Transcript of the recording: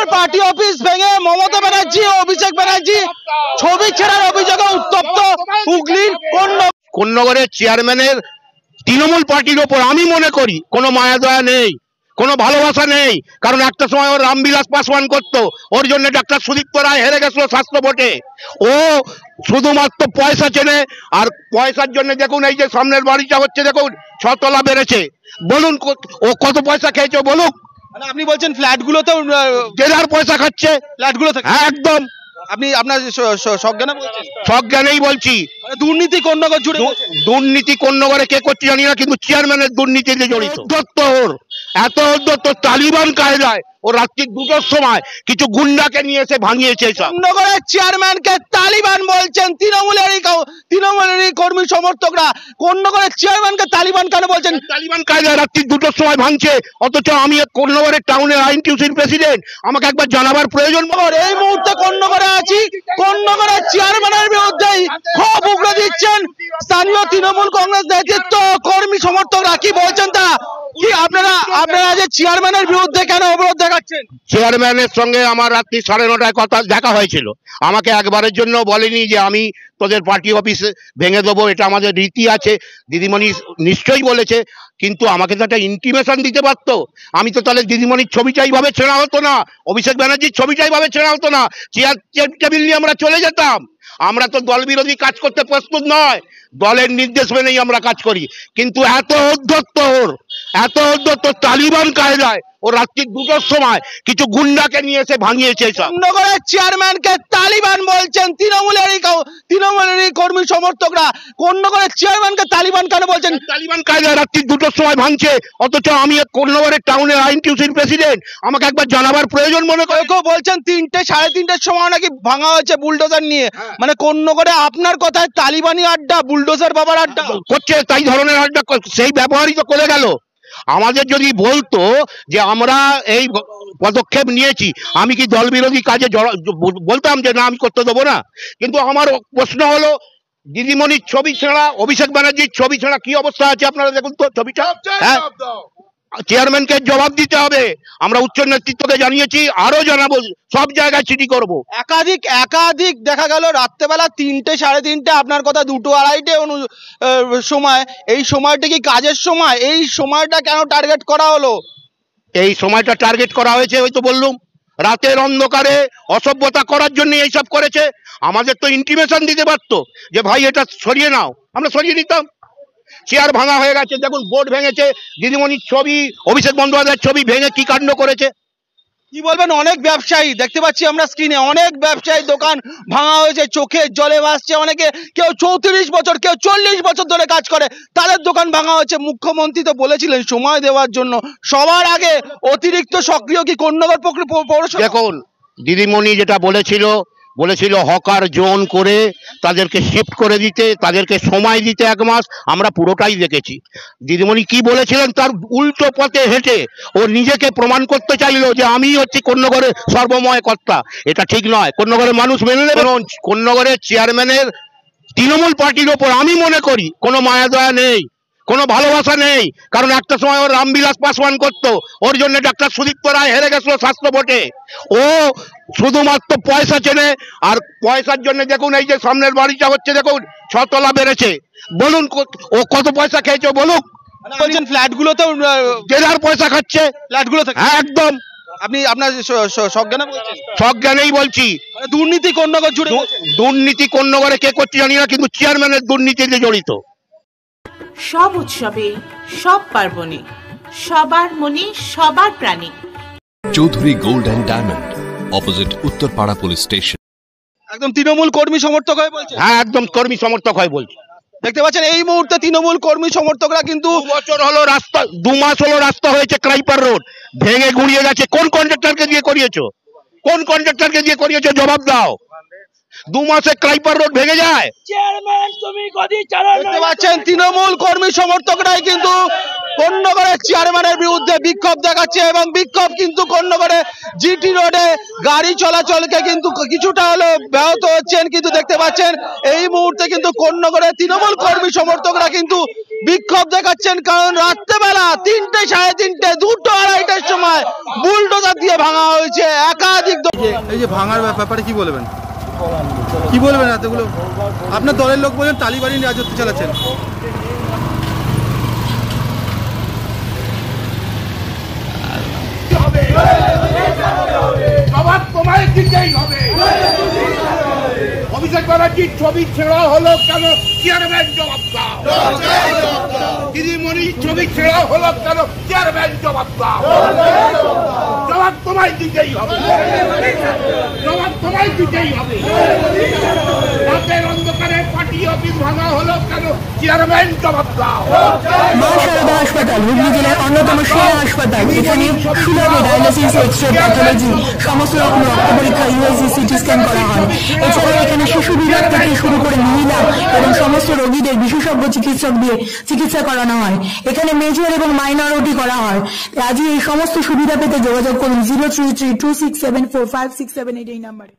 কন্যগর party office ভেঙে মমতা ব্যানার্জি ও অভিষেক ব্যানার্জি ছবি ছেড়ার অভিযোগে উত্তপ্ত হুগলির কন্যগরের চেয়ারম্যানের তৃণমূল পার্টির ওপর আমি মনে করি কোনো মায়া দয়া নেই, কোনো ভালোবাসা নেই। কারণ একটা সময় ওর রামবিলাস পাসওয়ান করতো, ওর জন্য ডাক্তার সুদীপ্ত রায় হেরে গেছিল স্বাস্থ্য ভোটে। ও শুধুমাত্র পয়সা চেনে, আর পয়সার জন্য দেখুন এই যে সামনের বাড়িটা হচ্ছে, দেখুন 6 তলা বেড়েছে। বলুন ও কত পয়সা খেয়েছে বলুক। মানে আপনি বলছেন ফ্ল্যাটগুলোতেও যে যার পয়সা খাচ্ছে ফ্ল্যাটগুলো থেকে? হ্যাঁ একদম। আপনি আপনার সজ্ঞানে বলছেন? সজ্ঞানেই বলছি। দুর্নীতি কন্যগর জুড়ে, দুর্নীতি কন্যগরে কে করছে জানি না, কিন্তু চেয়ারম্যানের দুর্নীতিতে জড়িত। এত উদ্যত্ত তালিবান কায়দায় ও রাত্রি 2টোর সময় কিছু গুন্ডাকে নিয়ে এসে ভাঙিয়েছে। কন্যগরের চেয়ারম্যানকে তালিবান বলছেন তৃণমূলেরই কর্মী সমর্থকরা। কন্যগরের চেয়ারম্যানকে তালিবান কেন বলছেন? তালিবান কায়দায় রাত্রি 2টোর সময় ভাঙছে, অথচ আমি কন্যগরের টাউনের আইন টিউসির প্রেসিডেন্ট, আমাকে একবার জানাবার প্রয়োজন। এই মুহূর্তে কন্যগরে আছি, কন্যগরের চেয়ারম্যানের বিরুদ্ধে ক্ষোভ উগড়ে দিচ্ছেন স্থানীয় তৃণমূল কংগ্রেস নেতৃত্ব, কর্মী সমর্থকরা। কি বলছেন তা? কি আপনারা যে চেয়ারম্যানের বিরুদ্ধে কেন অবরোধ দেখাচ্ছেন? চেয়ারম্যানের সঙ্গে আমার রাত্রি 9:30টায় কথা দেখা হয়েছিল। আমাকে একবারের জন্য বলেনি যে আমি তোদের পার্টি অফিস ভেঙে দেবো, এটা আমাদের রীতি আছে। দিদিমণি নিশ্চয়ই বলেছে, কিন্তু আমাকে তো একটা ইন্টিমেশন দিতে পারতো। আমি তো তাহলে দিদিমণির ছবিটা এইভাবে ছেঁড়া হতো না, অভিষেক ব্যানার্জির ছবিটা এইভাবে ছেঁড়া হতো না, চেয়ার টেবিল নিয়ে আমরা চলে যেতাম। আমরা তো দল বিরোধী কাজ করতে প্রস্তুত নয়, দলের নির্দেশ মেনেই আমরা কাজ করি। কিন্তু এত উদ্ধত্ত তালিবান কায়দায় ও রাত্রি 2টোর সময় কিছু গুন্ডাকে নিয়ে এসে ভাঙিয়েছে। কন্যগরের চেয়ারম্যানকে তালিবান বলছেন তৃণমূলেরই কর্মী সমর্থকরা। কন্যগরের চেয়ারম্যানকে তালিবান কেন বলছেন? তালিবান কায়দায় রাত্রি 2টোর সময় ভাঙছে, অথচ আমি কন্যগরের টাউনের আইন টিউসির প্রেসিডেন্ট, আমাকে একবার জানাবার প্রয়োজন মনে করে। কেউ বলছেন 3টে 3:30টার সময় নাকি ভাঙা হয়েছে বুলডোজার নিয়ে। মানে কন্যগরে আপনার কথায় তালিবানি আড্ডা, বুলডোজার বাবার আড্ডা করছে, তাই ধরনের আড্ডা সেই ব্যবহারই তো করে গেল। আমাদের যদি বলতো যে আমরা এই পদক্ষেপ নিয়েছি, আমি কি দল বিরোধী কাজে বলতাম যে না আমি করতে দেবো না? কিন্তু আমার প্রশ্ন হলো, দিদিমণির ছবি ছাড়া, অভিষেক ব্যানার্জির ছবি ছাড়া কি অবস্থা আছে আপনারা দেখুন তো ছবিটা। হ্যাঁ, চেয়ারম্যানকে জবাব দিতে হবে। আমরা উচ্চ নেতৃত্বকে জানিয়েছি, আরো জানাবো, সব জায়গায় চিঠি করবো। একাধিক দেখা গেল রাত্রেবেলা 3টে 3:30 আপনার কথা 2টো 2:30 সময়। এই সময়টা কি কাজের সময়? এই সময়টা কেন টার্গেট করা হলো? এই সময়টা টার্গেট করা হয়েছে, ওই তো বললুম, রাতের অন্ধকারে অসভ্যতা করার জন্য এইসব করেছে। আমাদের তো ইন্টিমেশন দিতে পারতো যে ভাই এটা সরিয়ে নাও, আমরা সরিয়ে নিতাম। চেয়ার ভাঙা হয়ে গেছে, দেখুন বোর্ড ভেঙেছে, দিদিমণির ছবি, অভিষেক বন্দ্যোপাধ্যায়ের ছবি ভেঙে কি কাণ্ড করেছে। কি বলবেন? অনেক ব্যবসায়ী দেখতে পাচ্ছি আমরা স্ক্রিনে, অনেক ব্যবসায়ী দোকান ভাঙা হয়েছে, চোখে জলে ভাসছে। অনেকে, কেউ 34 বছর, কেউ 40 বছর ধরে কাজ করে, তাদের দোকান ভাঙা হয়েছে। মুখ্যমন্ত্রী তো বলেছিলেন সময় দেওয়ার জন্য। সবার আগে অতিরিক্ত সক্রিয় কি কন্যগর পৌরসভা? দেখুন, দিদিমণি যেটা বলেছিল হকার জোন করে তাদেরকে শিফট করে দিতে, তাদেরকে সময় দিতে 1 মাস। আমরা পুরোটাই দেখেছি। দিদিমণি কি বলেছিলেন তার উল্টো পথে হেঁটে ও নিজেকে প্রমাণ করতে চাইলো যে আমি হচ্ছি কন্যগরের সর্বময় কর্তা। এটা ঠিক নয়, কন্যগরের মানুষ মেনে নেবে। কন্যগরের চেয়ারম্যানের তৃণমূল পার্টির ওপর আমি মনে করি কোনো মায়া দয়া নেই, কোনো ভালোবাসা নেই। কারণ একটা সময় ওর রামবিলাস পাসওয়ান করতো, ওর জন্য ডাক্তার সুদীপ্ত রায় হেরে গেছিল স্বাস্থ্য ভোটে। ও শুধুমাত্র পয়সা চেনে, আর পয়সার জন্য দেখুন এই যে সামনের বাড়িটা হচ্ছে, দেখুন 6 তলা বেড়েছে। বলুন ও কত পয়সা খেয়েছে বলুক। বলছেন ফ্ল্যাটগুলোতেও যে যার পয়সা খাচ্ছে ফ্ল্যাটগুলো থেকে? হ্যাঁ একদম। আপনি আপনার সজ্ঞানে বলছেন? সজ্ঞানেই বলছি। দুর্নীতি কন্যগর জুড়ে, দুর্নীতি কন্যগরে কে করছে জানি না, কিন্তু চেয়ারম্যানের দুর্নীতিতে জড়িত। সব উৎসবে, সব পার্বণে সবার মনে সবার প্রাণে Chowdhury gold and diamond, opposite Uttarpara police station. একদম তৃণমূল কর্মী সমর্থক হয়ে বলছে? হ্যাঁ একদম কর্মী সমর্থক হয়ে বলছি। দেখতে পাচ্ছেন এই মুহূর্তে তৃণমূল কর্মী সমর্থকরা কিন্তু 2 মাস হলো রাস্তা হয়েছে ক্রাইপার রোড, ভেঙে গুড়িয়ে গেছে। কোন কন্ট্রাক্টরকে দিয়ে করিয়েছো? জবাব দাও। 2 মাসে ক্লাইপার রোড ভেঙে যায়। দেখতে পাচ্ছেন তৃণমূল কর্মী সমর্থকরাই কিন্তু কোন্নগরের চেয়ারম্যানের বিরুদ্ধে বিক্ষোভ দেখাচ্ছে এবং বিক্ষোভ কিন্তু কোন্নগরে জিটি রোডে গাড়ি চলাচলকে কিন্তু কিছুটা হলেও ব্যাহত হচ্ছেন। কিন্তু দেখতে পাচ্ছেন এই মুহূর্তে কিন্তু কোন্নগরের তৃণমূল কর্মী সমর্থকরা কিন্তু বিক্ষোভ দেখাচ্ছেন, কারণ রাত্রেবেলা 3টে, 3:30, 2টো, 2:30টার সময় বুলডোজার দিয়ে ভাঙা হয়েছে একাধিক। এই যে ভাঙার ব্যাপারে কি বলবেন? কি বলবেন? এতগুলো আপনার দলের লোক বলেন তালিবানি রাজত্ব চালাচ্ছেন। অভিষেক ব্যানার্জির ছবি ছেড়া হলো কেন? চেয়ারম্যান জবাব দাও। দিদিমণির ছবি ছেড়া হলো কেন? চেয়ারম্যান জবাব দাও। জবাব তোমায় দিতেই হবে, জবাব তোমায় দিতেই হবে। রাতের অন্ধকারে পার্টি অফিস ভাঙা হলো কেন? চেয়ারম্যান জবাব দাও। মা শারদা হাসপাতাল হুগলি জেলার অন্যতম সেরা হাসপাতাল। এখানে সুলভে ডায়ালিসিস, এক্স-রে, প্যাথোলজি, সমস্ত রকম রক্ত পরীক্ষা, ইউএসজি, সিটি স্ক্যান করা হয়। এছাড়াও এখানে শিশু বিভাগ থেকে শুরু করে মহিলা এবং সমস্ত রোগীদের বিশেষজ্ঞ চিকিৎসক দিয়ে চিকিৎসা করানো হয়। এখানে মেজর এবং মাইনর ওটি করা হয়। আজই এই সমস্ত সুবিধা পেতে যোগাযোগ করুন 03326745678 এই নাম্বারে।